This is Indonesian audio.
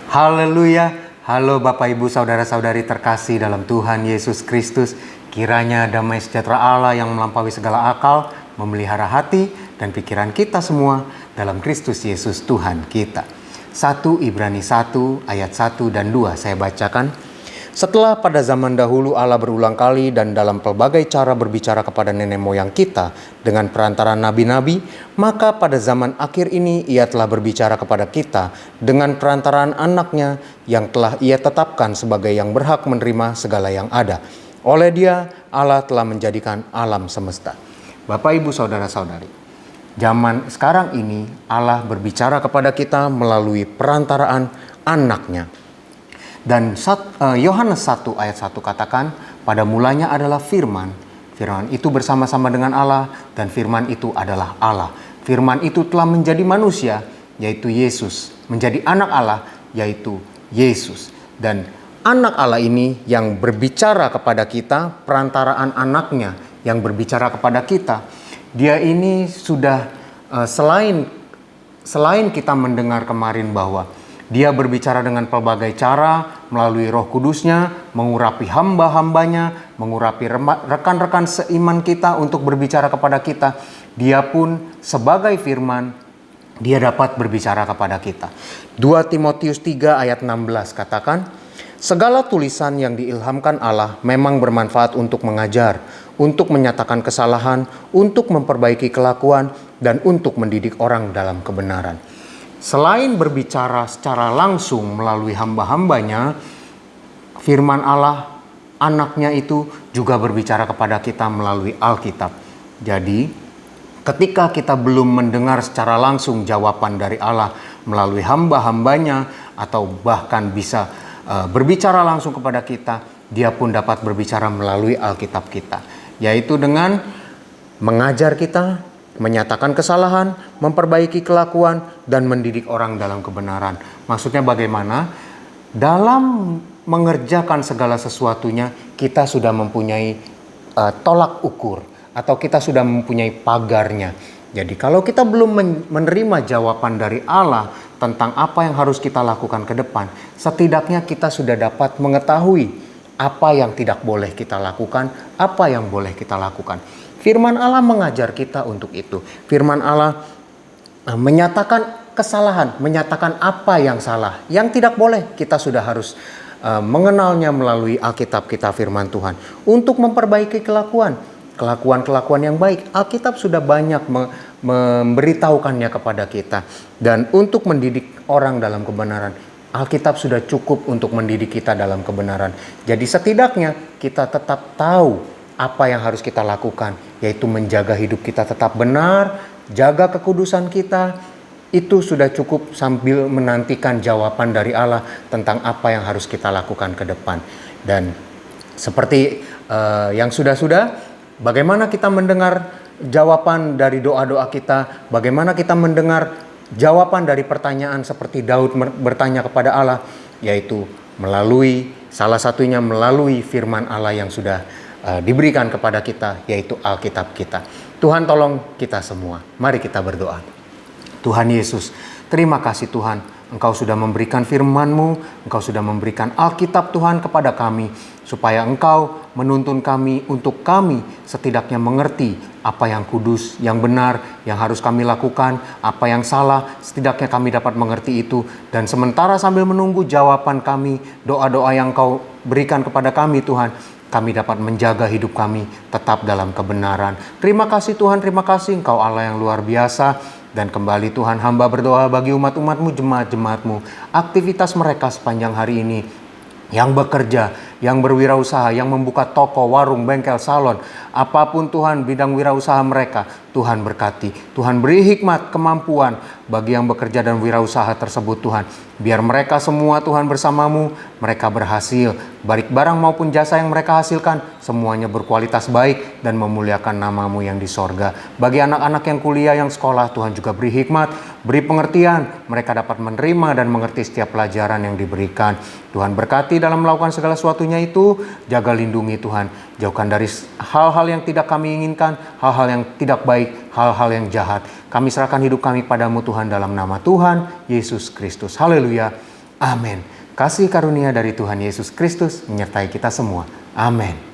Haleluya. Halo Bapak Ibu Saudara-saudari terkasih dalam Tuhan Yesus Kristus. Kiranya damai sejahtera Allah yang melampaui segala akal memelihara hati dan pikiran kita semua dalam Kristus Yesus Tuhan kita. 1 Ibrani 1 ayat 1 dan 2 saya bacakan. Setelah pada zaman dahulu Allah berulang kali dan dalam pelbagai cara berbicara kepada nenek moyang kita dengan perantara nabi-nabi, maka pada zaman akhir ini Ia telah berbicara kepada kita dengan perantaraan anaknya yang telah Ia tetapkan sebagai yang berhak menerima segala yang ada. Oleh Dia, Allah telah menjadikan alam semesta. Bapak, Ibu, Saudara-saudari, zaman sekarang ini Allah berbicara kepada kita melalui perantaraan anaknya. Dan Yohanes 1 ayat 1 katakan, pada mulanya adalah firman. Firman itu bersama-sama dengan Allah dan firman itu adalah Allah. Firman itu telah menjadi manusia, yaitu Yesus. Menjadi anak Allah, yaitu Yesus. Dan anak Allah ini yang berbicara kepada kita, perantaraan anaknya yang berbicara kepada kita. Dia ini sudah selain kita mendengar kemarin bahwa Dia berbicara dengan pelbagai cara melalui Roh Kudusnya, mengurapi hamba-hambanya, mengurapi rekan-rekan seiman kita untuk berbicara kepada kita. Dia pun sebagai firman, Dia dapat berbicara kepada kita. 2 Timotius 3 ayat 16 katakan, segala tulisan yang diilhamkan Allah memang bermanfaat untuk mengajar, untuk menyatakan kesalahan, untuk memperbaiki kelakuan, dan untuk mendidik orang dalam kebenaran. Selain berbicara secara langsung melalui hamba-hambanya, firman Allah, anaknya itu juga berbicara kepada kita melalui Alkitab. Jadi, ketika kita belum mendengar secara langsung jawaban dari Allah melalui hamba-hambanya, atau bahkan bisa berbicara langsung kepada kita, Dia pun dapat berbicara melalui Alkitab kita, yaitu dengan mengajar kita, menyatakan kesalahan, memperbaiki kelakuan, dan mendidik orang dalam kebenaran. Maksudnya bagaimana? Dalam mengerjakan segala sesuatunya, kita sudah mempunyai tolak ukur, atau kita sudah mempunyai pagarnya. Jadi kalau kita belum menerima jawaban dari Allah tentang apa yang harus kita lakukan ke depan, setidaknya kita sudah dapat mengetahui apa yang tidak boleh kita lakukan, apa yang boleh kita lakukan. Firman Allah mengajar kita untuk itu. Firman Allah menyatakan kesalahan, menyatakan apa yang salah, yang tidak boleh. Kita sudah harus mengenalnya melalui Alkitab kita, firman Tuhan. Untuk memperbaiki kelakuan yang baik, Alkitab sudah banyak memberitahukannya kepada kita. Dan untuk mendidik orang dalam kebenaran, Alkitab sudah cukup untuk mendidik kita dalam kebenaran. Jadi setidaknya kita tetap tahu apa yang harus kita lakukan, yaitu menjaga hidup kita tetap benar, jaga kekudusan kita. Itu sudah cukup sambil menantikan jawaban dari Allah tentang apa yang harus kita lakukan ke depan. Dan seperti yang sudah-sudah, bagaimana kita mendengar jawaban dari doa-doa kita, bagaimana kita mendengar jawaban dari pertanyaan seperti Daud bertanya kepada Allah, yaitu salah satunya melalui firman Allah yang sudah diberikan kepada kita, yaitu Alkitab kita. Tuhan tolong kita semua. Mari kita berdoa. Tuhan Yesus, terima kasih Tuhan, Engkau sudah memberikan firman-Mu, Engkau sudah memberikan Alkitab Tuhan kepada kami, supaya Engkau menuntun kami untuk kami setidaknya mengerti apa yang kudus, yang benar, yang harus kami lakukan, apa yang salah, setidaknya kami dapat mengerti itu. Dan sementara sambil menunggu jawaban kami, doa-doa yang Engkau berikan kepada kami Tuhan, kami dapat menjaga hidup kami tetap dalam kebenaran. Terima kasih Tuhan, terima kasih Engkau Allah yang luar biasa. Dan kembali Tuhan, hamba berdoa bagi umat-umat-Mu, jemaat-jemaat-Mu, aktivitas mereka sepanjang hari ini, yang bekerja, yang berwirausaha, yang membuka toko, warung, bengkel, salon, apapun Tuhan bidang wirausaha mereka, Tuhan berkati. Tuhan beri hikmat, kemampuan bagi yang bekerja dan wirausaha tersebut Tuhan. Biar mereka semua Tuhan bersama-Mu, mereka berhasil. Baik barang maupun jasa yang mereka hasilkan, semuanya berkualitas baik dan memuliakan nama-Mu yang di sorga. Bagi anak-anak yang kuliah, yang sekolah, Tuhan juga beri hikmat, beri pengertian. Mereka dapat menerima dan mengerti setiap pelajaran yang diberikan. Tuhan berkati dalam melakukan segala sesuatunya itu. Jaga lindungi Tuhan. Jauhkan dari hal-hal yang tidak kami inginkan, hal-hal yang tidak baik, hal-hal yang jahat. Kami serahkan hidup kami padamu Tuhan dalam nama Tuhan Yesus Kristus. Haleluya. Amin. Kasih karunia dari Tuhan Yesus Kristus menyertai kita semua. Amin.